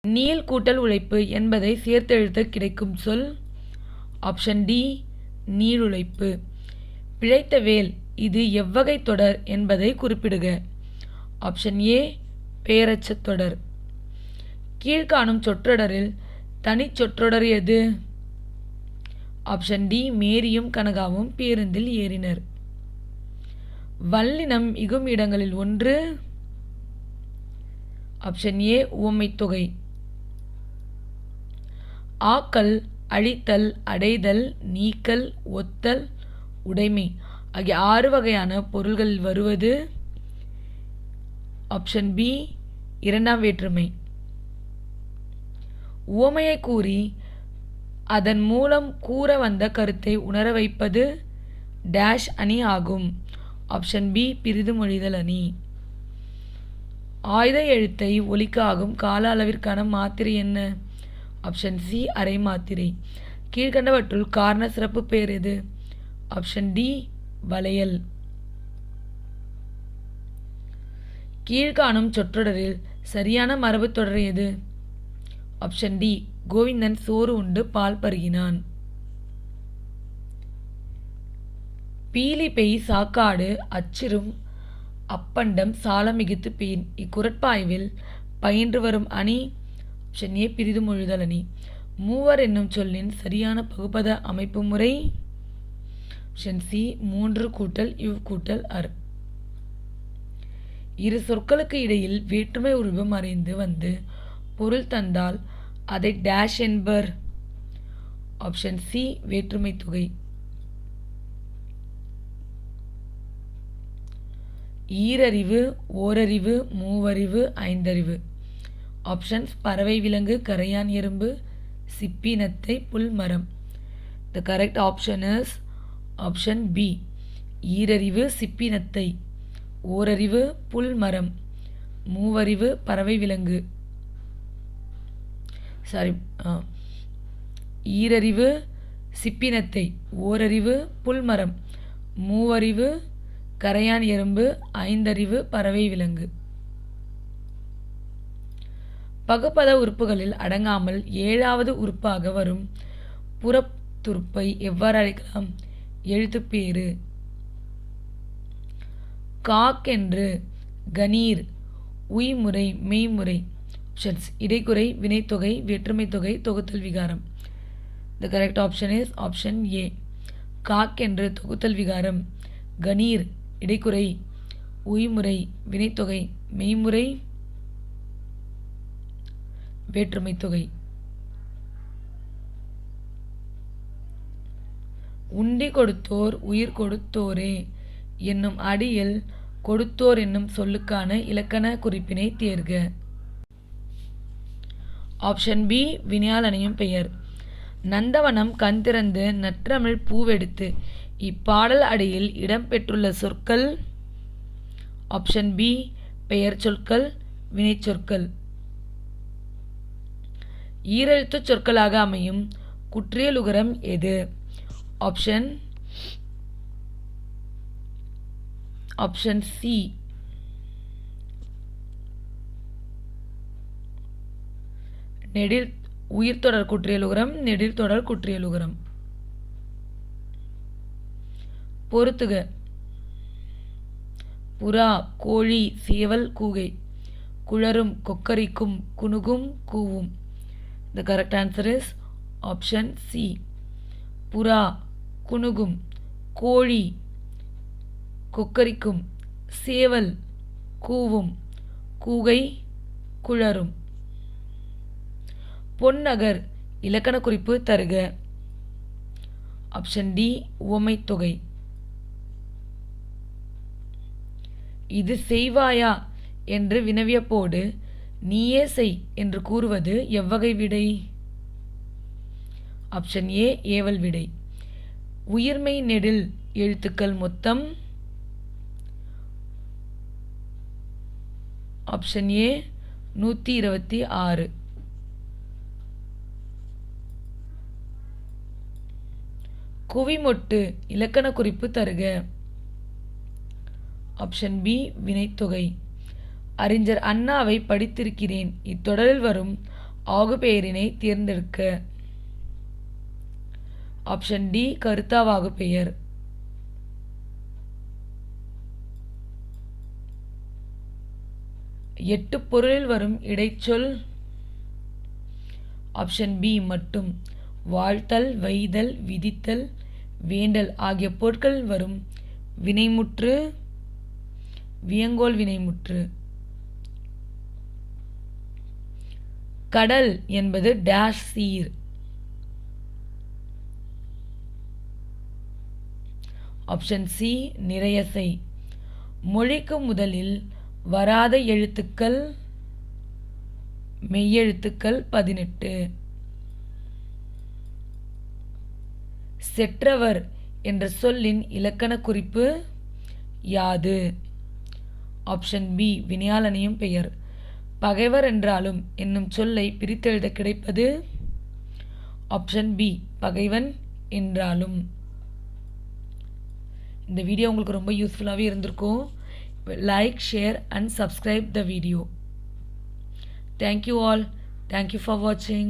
நீள் கூட்டல் உழைப்பு என்பதை சேர்த்தெழுத கிடைக்கும் சொல். ஆப்ஷன் டி நீளுழைப்பு. பிழைத்த வேல் இது எவ்வகை தொடர் என்பதை குறிப்பிடுக. ஆப்ஷன் ஏ பெயரச்சத் தொடர். கீழ்காணும் சொற்றொடரில் தனிச் சொற்றொடர் எது? ஆப்ஷன் டி மேரியும் கனகாவும் பேருந்தில் ஏறினர். வல்லினம் மிகும் இடங்களில் ஒன்று. ஆப்ஷன் ஏ உவமைத்தொகை. ஆக்கல், அழித்தல், அடைதல், நீக்கல், ஒத்தல், உடைமை ஆகிய 6 வகையான பொருள்களில் வருவது. ஆப்ஷன் பி இரண்டாம் வேற்றுமை. உவமையை கூறி அதன் மூலம் கூற வந்த கருத்தை உணர வைப்பது டேஷ் அணி ஆகும். ஆப்ஷன் பி பிறிதுமொழிதல் அணி. ஆயுத எழுத்தை ஒலிக்க ஆகும் கால அளவிற்கான மாத்திரை என்ன? ஆப்ஷன் சி அரை மாத்திரை. கீழ்கண்டவற்றுள் காரண சிறப்பு பெயர் எது? ஆப்ஷன் டி வளையல். கீழ்காணும் சொற்றொடரில் சரியான மரபு தொடர் எது? ஆப்ஷன் டி கோவிந்தன் சோறு உண்டு பால் பருகினான். பீலி பெய் சாக்காடு அச்சிறும் அப்பண்டம் சால மிகுத்து பீன். இக்குறட்பாய்வில் பயின்று வரும் அணி. ஆப்ஷன் ஏ பிறிதுமொழிதல் அணி. மூவர் என்னும் சொல்லின் சரியான பகுபத அமைப்பு முறை. ஆப்ஷன் சி 3 கூட்டல் இவ் கூட்டல் அர். இரு சொற்களுக்கு இடையில் வேற்றுமை உருவு மறைந்து வந்து பொருள் தந்தால் அதை டேஷ் என்பர். ஆப்ஷன் சி வேற்றுமை தொகை. ஈரறிவு, ஓரறிவு, மூவறிவு, ஐந்தறிவு. ஆப்ஷன்ஸ் பறவை, விலங்கு, கரையான், எறும்பு, சிப்பி, நத்தை, புல், மரம். The correct option is option B. ஈரறிவு சிப்பி நத்தை, ஓரறிவு புல் மரம், மூவறிவு பறவை விலங்கு. ஈரறிவு சிப்பி நத்தை, ஓரறிவு புல் மரம், மூவறிவு கரையான் எறும்பு, ஐந்தறிவு பறவை விலங்கு. பகுபத உறுப்புகளில் அடங்காமல் 7வது உறுப்பாக வரும் புறத்துறுப்பை எவ்வாறு அழைக்கலாம்? எழுத்துப்பேறு. காக்கென்று, கணீர், உய்முறை, மெய்முறை. ஆப்ஷன்ஸ் இடைக்குறை, வினைத்தொகை, வேற்றுமை தொகை, தொகுத்தல் விகாரம். The correct option is option A. காக்கென்று தொகுத்தல் விகாரம், கணீர் இடைக்குறை, உய்முறை வினைத்தொகை, மெய்முறை வேற்றுமை தொகை. உண்டி கொடுத்தோர் உயிர் கொடுத்தோரே என்னும் அடியில் கொடுத்தோர் என்னும் சொல்லுக்கான இலக்கண குறிப்பினை தேர்க. ஆப்ஷன் பி வினையால் அணையும் பெயர். நந்தவனம் கண் திறந்து நற்றமிழ் பூவெடுத்து. இப்பாடல் அடியில் இடம்பெற்றுள்ள சொற்கள். ஆப்ஷன் பி பெயர் சொற்கள், வினை சொற்கள். ஈரெழுத்து சொற்களாக அமையும் குற்றியலுகரம் எது? ஆப்ஷன் சி நெடில் உயிர்த்தொடர் குற்றியலுகரம், நெடில் தொடர் குற்றியலுகரம். பொறுத்துக. புறா, கோழி, சேவல், கூகை. குளரும், கொக்கரிக்கும், குணுகும், கூவும். The correct answer is option C. புறா, குணுகும், கோழி, கொக்கரிக்கும், சேவல், கூவும், கூகை, குளரும். பொன்னகர் இலக்கண குறிப்பு தருக. ஆப்ஷன் டி உவமை தொகை. இது செய்வாயா என்று வினவியபோது நீயே செய் என்று கூறுவது எவ்வகை விடை? ஆப்ஷன் ஏ ஏவல் விடை. உயிர்மெய் நெடில் எழுத்துக்கள் மொத்தம். Option A 126. குவிமொட்டு இலக்கண குறிப்பு தருக. ஆப்ஷன் பி வினைத்தொகை. அறிஞர் அண்ணாவை படித்திருக்கிறேன் இத்தொடரில் வரும் ஆகுபெயரினை தேர்ந்தெடுக்க. ஆப்ஷன் டி கருத்தாவாகுபெயர். எட்டு பொருளில் வரும் இடைச்சொல். ஆப்ஷன் பி மட்டும். வாழ்த்தல், வைதல், விதித்தல், வேண்டல் ஆகிய பொருட்களில் வரும் வினைமுற்று வியங்கோள் வினைமுற்று. கடல் என்பது டேஷ் சீர். ஆப்ஷன் சி நிறையசை. மொழிக்கு முதலில் வராத எழுத்துக்கள் மெய்யெழுத்துக்கள் 18. செற்றவர் என்ற சொல்லின் இலக்கண குறிப்பு யாது? ஆப்ஷன் பி வினையால் அணியும் பெயர். பகைவர் என்றாலும் என்னும் சொல்லை பிரித்தெழுத கிடைப்பது. ஆப்ஷன் பி பகைவன் என்றாலும். இந்த வீடியோ உங்களுக்கு ரொம்ப யூஸ்ஃபுல்லாகவே இருந்திருக்கும். Like, share and subscribe the video. Thank you all. Thank you for watching.